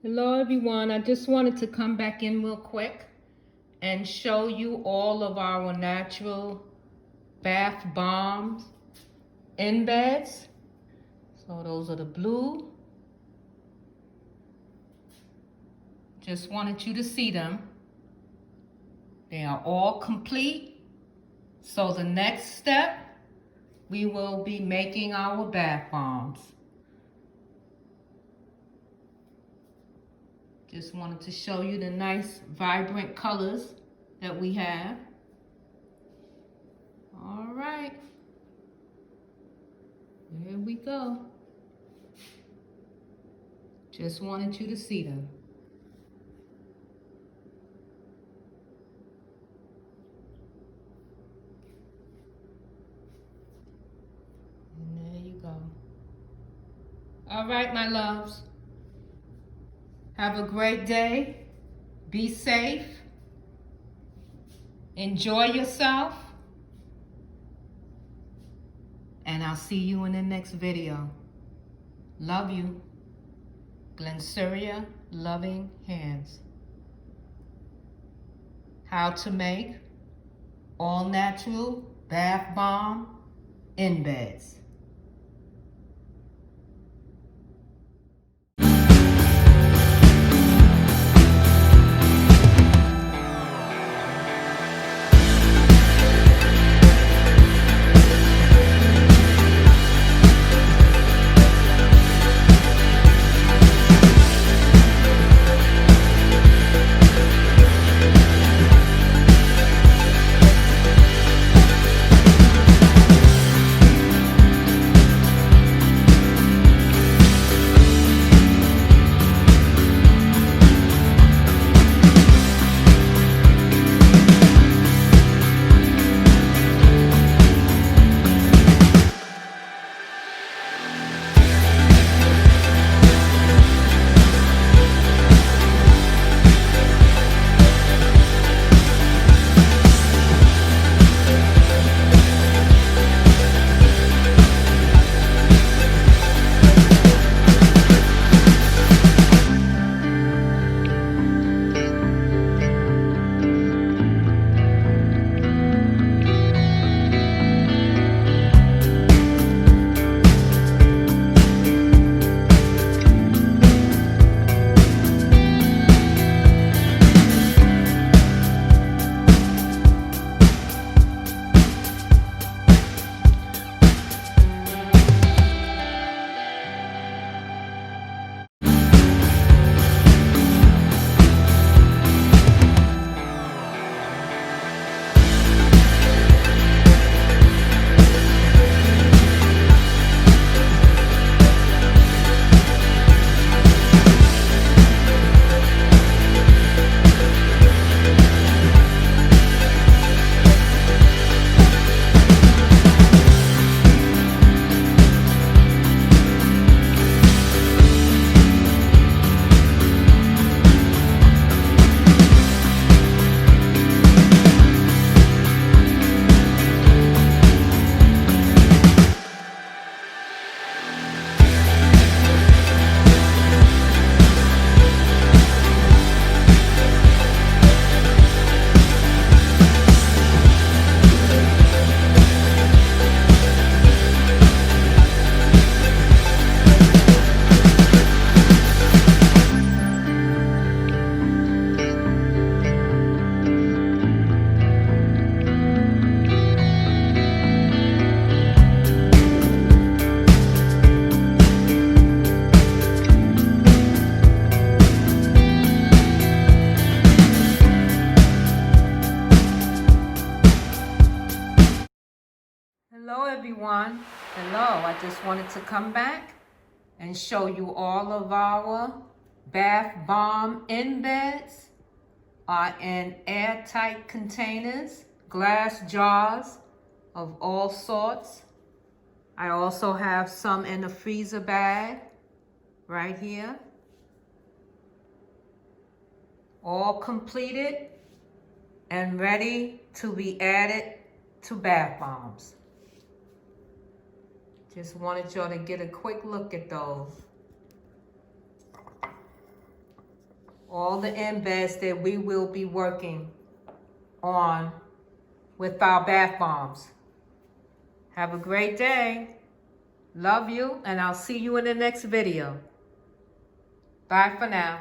Hello everyone, I just wanted to come back in real quick and show you all of our natural bath bombs embeds. So those are the blue. Just wanted you to see them. They are all complete. So the next step, we will be making our bath bombs. Just wanted to show you the nice vibrant colors that we have. All right, here we go. Just wanted you to see them. And there you go. All right, my loves. Have a great day. Be safe. Enjoy yourself. And I'll see you in the next video. Love you. Glennceria, loving hands. How to make all natural bath bomb embeds. Hello everyone. Hello, I just wanted to come back and show you all of our bath bomb embeds are in airtight containers, glass jars of all sorts. I also have some in a freezer bag right here. All completed and ready to be added to bath bombs. Just wanted y'all to get a quick look at those. all the embeds that we will be working on with our bath bombs. Have a great day. Love you, and I'll see you in the next video. Bye for now.